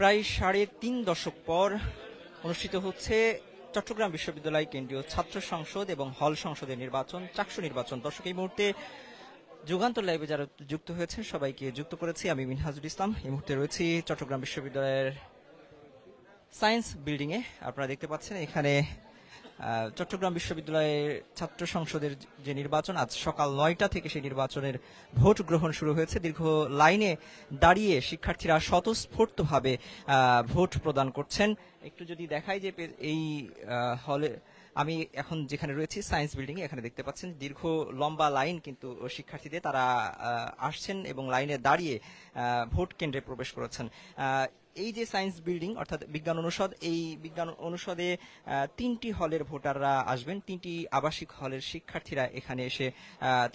প্রায় ৩.৫ দশক পর অনুষ্ঠিত হচ্ছে চট্টগ্রাম বিশ্ববিদ্যালয় কেন্দ্রীয় ছাত্র সংসদ এবং হল সংসদের নির্বাচন, চাকসু নির্বাচন। দর্শক, এই মুহূর্তে যুগান্তর লাইভে যারা যুক্ত হয়েছেন সবাইকে যুক্ত করেছি আমি মিনহাজুল ইসলাম। এই মুহূর্তে রয়েছি চট্টগ্রাম বিশ্ববিদ্যালয়ের সায়েন্স বিল্ডিং এ। আপনারা দেখতে পাচ্ছেন এখানে চট্টগ্রাম বিশ্ববিদ্যালয়ের ছাত্র সংসদের যে নির্বাচন, আজ সকাল ৯টা থেকে সেই নির্বাচনের ভোট গ্রহণ শুরু হয়েছে। দীর্ঘ লাইনে দাঁড়িয়ে শিক্ষার্থীরা স্বতঃস্ফূর্তভাবে ভোট প্রদান করছেন। একটু যদি দেখাই যে এই হলে আমি এখন যেখানে রয়েছি সায়েন্স বিল্ডিং এ, এখানে দেখতে পাচ্ছেন দীর্ঘ লম্বা লাইন কিন্তু শিক্ষার্থীদের, তারা আসছেন এবং লাইনে দাঁড়িয়ে ভোট কেন্দ্রে প্রবেশ করেছেন। এই যে সায়েন্স বিল্ডিং অর্থাৎ বিজ্ঞান অনুষদ, এই বিজ্ঞান অনুষদে 3টি হলের ভোটাররা আসবেন। 3টি আবাসিক হলের শিক্ষার্থীরা এখানে এসে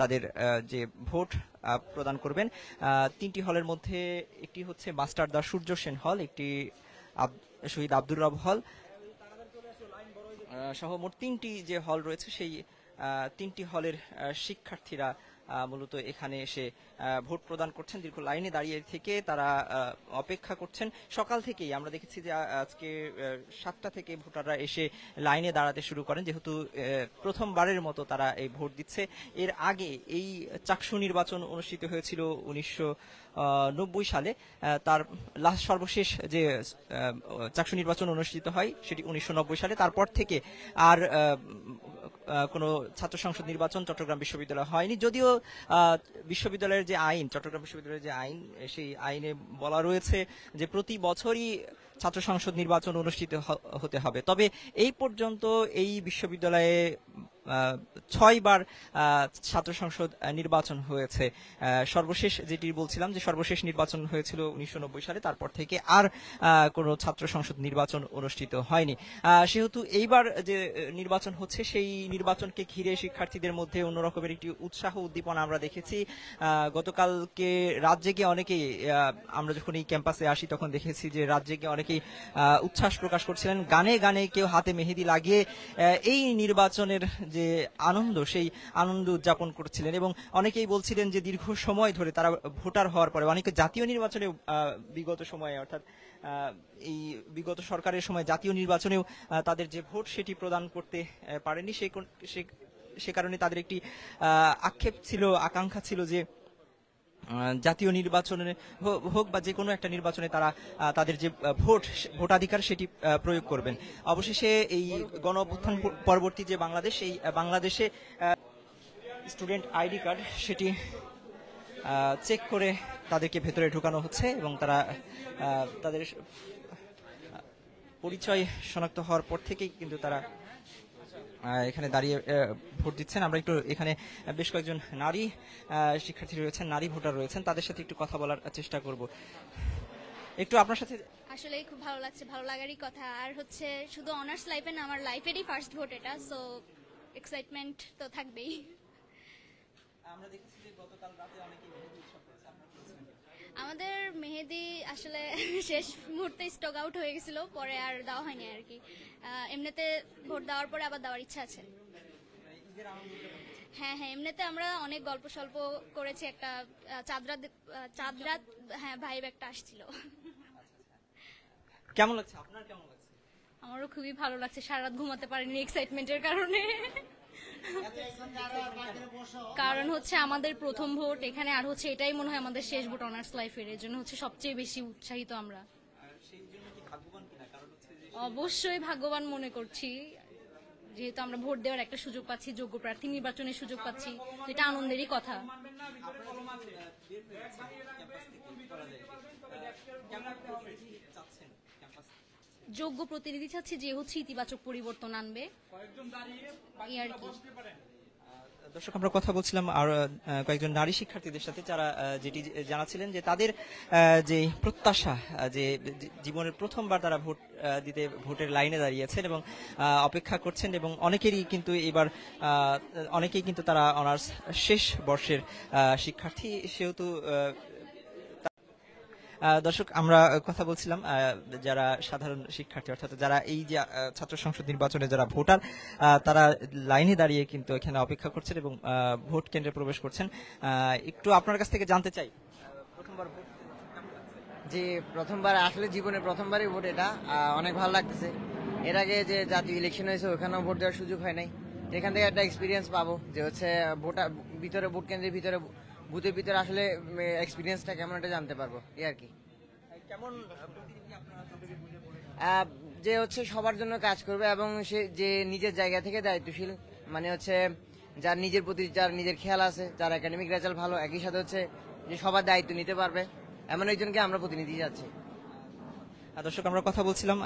তাদের যে ভোট প্রদান করবেন। 3টি হলের মধ্যে একটি হচ্ছে মাস্টার দা সূর্য সেন হল, একটি শহীদ আব্দুর রব হল সহ মোট 3টি যে হল রয়েছে, সেই 3টি হলের শিক্ষার্থীরা মূলত এখানে এসে ভোট প্রদান করছেন। দীর্ঘ লাইনে দাঁড়িয়ে থেকে তারা অপেক্ষা করছেন। সকাল থেকেই আমরা দেখেছি যে আজকে 7টা থেকে ভোটাররা এসে লাইনে দাঁড়াতে শুরু করেন, যেহেতু প্রথমবারের মতো তারা এই ভোট দিচ্ছে। এর আগে এই চাকসু নির্বাচন অনুষ্ঠিত হয়েছিল 1990 সালে। তার সর্বশেষ যে চাকসু নির্বাচন অনুষ্ঠিত হয় সেটি 1990 সালে। তারপর থেকে আর কোনো ছাত্র সংসদ নির্বাচন চট্টগ্রাম বিশ্ববিদ্যালয় হয়নি। যদিও বিশ্ববিদ্যালয়ের যে আইন, চট্টগ্রাম বিশ্ববিদ্যালয়ের যে আইন, সেই আইনে বলা রয়েছে যে প্রতি বছরই ছাত্র সংসদ নির্বাচন অনুষ্ঠিত হতে হবে। তবে এই পর্যন্ত এই বিশ্ববিদ্যালয়ে 6 বার ছাত্র সংসদ নির্বাচন হয়েছে। সর্বশেষ যেটি বলছিলাম যে সর্বশেষ নির্বাচন হয়েছিল 1990 সালে, তারপর থেকে আর কোনো ছাত্র সংসদ নির্বাচন অনুষ্ঠিত হয়নি। সেহেতু এইবার যে নির্বাচন হচ্ছে, সেই নির্বাচনকে ঘিরে শিক্ষার্থীদের মধ্যে অন্যরকমের একটি উৎসাহ উদ্দীপনা আমরা দেখেছি। গতকালকে রাত জেগে অনেকেই, আমরা যখন এই ক্যাম্পাসে আসি তখন দেখেছি যে রাত জেগে অনেকেই উচ্ছ্বাস প্রকাশ করছিলেন, গানে গানে কেউ হাতে মেহেদি লাগিয়ে এই নির্বাচনের যে আনন্দ, সেই আনন্দ উদযাপন করছিলেন। এবং অনেকেই বলছিলেন যে দীর্ঘ সময় ধরে তারা ভোটার হওয়ার পরে, অনেকে জাতীয় নির্বাচনে বিগত সময়ে অর্থাৎ এই বিগত সরকারের সময় জাতীয় নির্বাচনেও তাদের যে ভোট সেটি প্রদান করতে পারেনি। সে কারণে তাদের একটি আক্ষেপ ছিল, আকাঙ্ক্ষা ছিল যে জাতীয় নির্বাচনে হোক বা যে কোনো একটা নির্বাচনে তারা তাদের যে ভোটাধিকার সেটি প্রয়োগ করবেন। অবশেষে এই গণ অভ্যুত্থান পরবর্তী যে বাংলাদেশ, এই বাংলাদেশে স্টুডেন্ট আইডি কার্ড সেটি চেক করে তাদেরকে ভেতরে ঢুকানো হচ্ছে এবং তারা তাদের পরিচয় শনাক্ত হওয়ার পর থেকেই কিন্তু তারা এখানে দাঁড়িয়ে ভোট দিচ্ছেন। আমরা একটু এখানে বেশ কয়েকজন নারী শিক্ষার্থী রয়েছেন, নারী ভোটার রয়েছেন, তাদের সাথে একটু কথা বলার চেষ্টা করব। একটু আপনার সাথে আসলে খুব ভালো লাগছে, ভালো লাগারই কথা। আর হচ্ছে শুধু অনার্স লাইফে না, আমার লাইফেরই ফার্স্ট ভোট এটা, সো এক্সাইটমেন্ট তো থাকবেই। আমরা দেখেছি যে গতকাল রাতে অনেকেই মেহেদি উৎসব করেছে, আপনারা করেছেন? আমাদের মেহেদি আসলে শেষ মুহূর্তে স্টক আউট হয়ে গেছিল, পরে আর দেওয়া হয়নি আর কি। এমনিতে ভোট দেওয়ার পরে আবার দেওয়ার ইচ্ছা আছে। হ্যাঁ, এমনিতে আমরা অনেক গল্প স্বল্প করেছি। একটা চাঁদরাত হ্যাঁ ভাইব একটা আসছিল। কেমন লাগছে আপনার? কেমন লাগছে? আমারও খুবই ভালো লাগছে, সারা রাত ঘুমাতে পারিনি এক্সাইটমেন্টের কারণে। কারণ হচ্ছে আমাদের প্রথম ভোট এখানে, আর হচ্ছে এটাই মনে হয় আমাদের শেষ ভোট অনার্স লাইফের, এর জন্য হচ্ছে সবচেয়ে বেশি উৎসাহিত আমরা। অবশ্যই ভাগ্যবান মনে করছি, যেহেতু আমরা ভোট দেওয়ার একটা সুযোগ পাচ্ছি, যোগ্য প্রার্থী নির্বাচনের সুযোগ পাচ্ছি, যেটা আনন্দেরই কথা। যোগ্য প্রতিনিধি চাচ্ছি যে হচ্ছে ইতিবাচক পরিবর্তন আনবে আর কি। দর্শক, আমরা কথা বলছিলাম আর কয়েকজন নারী শিক্ষার্থীদের সাথে, যারা যেটি জানাচ্ছিলেন যে তাদের যে প্রত্যাশা, যে জীবনের প্রথমবার তারা ভোট দিতে ভোটের লাইনে দাঁড়িয়েছেন এবং অপেক্ষা করছেন, এবং অনেকেই কিন্তু তারা অনার্স শেষ বর্ষের শিক্ষার্থী। সেহেতু দর্শক, আমরা কথা বলছিলাম যারা সাধারণ শিক্ষার্থী, অর্থাৎ যারা এই যে ছাত্র সংসদ নির্বাচনে যারা ভোটার, তারা লাইনে দাঁড়িয়ে কিন্তু এখানে অপেক্ষা করছেন এবং ভোট কেন্দ্রে প্রবেশ করছেন। একটু আপনার কাছ থেকে জানতে চাই, প্রথমবার ভোট যে প্রথমবার আসলে জীবনে প্রথমবারই ভোট, এটা অনেক ভালো লাগতেছে। এর আগে যে জাতীয় ইলেকশন হয়েছে ওখানেও ভোট দেওয়ার সুযোগ হয় নাই। এখান থেকে একটা এক্সপিরিয়েন্স পাবো যে হচ্ছে ভিতরে ভোট কেন্দ্রের ভিতরে বুথের ভিতরে আসলে এক্সপিরিয়েন্সটা কেমন এটা জানতে পারবো এই আর কি। কেমন প্রতিনিধি আপনারা যতটুকু বুঝে পড়েছেন? যে হচ্ছে সবার জন্য কাজ করবে এবং সে যে নিজের জায়গা থেকে দায়িত্বশীল, মানে হচ্ছে যার নিজের প্রতি যার নিজের খেয়াল আছে, যার একাডেমিক রেজাল্ট ভালো, একই সাথে হচ্ছে যে সবার দায়িত্ব নিতে পারবে, এমন একজনকে আমরা প্রতিনিধি যাচ্ছি। দর্শক, আমরা কথা বলছিলাম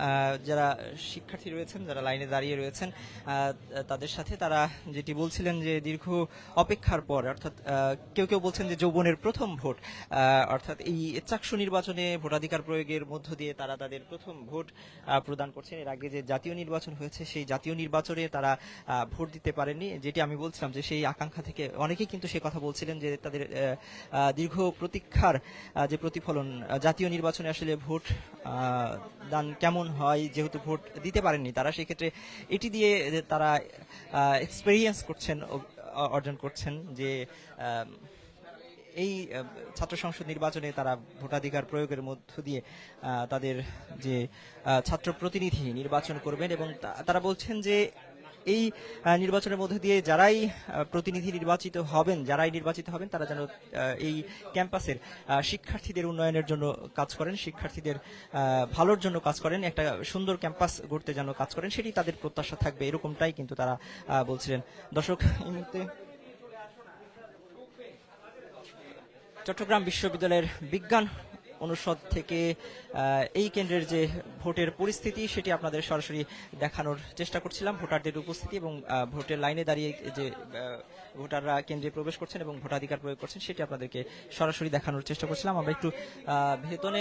যারা শিক্ষার্থী রয়েছেন, যারা লাইনে দাঁড়িয়ে রয়েছেন তাদের সাথে। তারা যেটি বলছিলেন যে দীর্ঘ অপেক্ষার পর, অর্থাৎ কেউ কেউ বলছেন যে যৌবনের প্রথম ভোট, অর্থাৎ এই চাকসু নির্বাচনে ভোটাধিকার প্রয়োগের মধ্য দিয়ে তারা তাদের প্রথম ভোট প্রদান করছেন। এর আগে যে জাতীয় নির্বাচন হয়েছে সেই জাতীয় নির্বাচনে তারা ভোট দিতে পারেননি। যেটি আমি বলছিলাম যে সেই আকাঙ্ক্ষা থেকে অনেকেই কিন্তু সে কথা বলছিলেন যে তাদের দীর্ঘ প্রতীক্ষার যে প্রতিফলন, জাতীয় নির্বাচনে আসলে ভোট দান কেমন হয়, যেহেতু ভোট দিতে পারেননি তারা, সেক্ষেত্রে এটি দিয়ে তারা এক্সপেরিয়েন্স করছেন, অর্জন করছেন যে এই ছাত্র সংসদ নির্বাচনে তারা ভোটাধিকার প্রয়োগের মধ্য দিয়ে তাদের যে ছাত্র প্রতিনিধি নির্বাচন করবেন। এবং তারা বলছেন যে এই নির্বাচনের মধ্যে দিয়ে যারাই প্রতিনিধি নির্বাচিত হবেন, তারা যেন এই ক্যাম্পাসের শিক্ষার্থীদের উন্নয়নের জন্য কাজ করেন, শিক্ষার্থীদের ভালোর জন্য কাজ করেন, একটা সুন্দর ক্যাম্পাস গড়তে যেন কাজ করেন, সেটি তাদের প্রত্যাশা থাকবে, এরকমটাই কিন্তু তারা বলছিলেন। দর্শক, এই মুহূর্তে চট্টগ্রাম বিশ্ববিদ্যালয়ের বিজ্ঞান অনুষদ থেকে এই কেন্দ্রের যে ভোটের পরিস্থিতি সেটি আপনাদের সরাসরি দেখানোর চেষ্টা করছিলাম। ভোটারদের উপস্থিতি এবং ভোটের লাইনে দাঁড়িয়ে যে ভোটাররা কেন্দ্রে প্রবেশ করছেন এবং ভোটাধিকার প্রয়োগ করছেন সেটি আপনাদেরকে সরাসরি দেখানোর চেষ্টা করছিলাম। আমরা একটু ভেতরে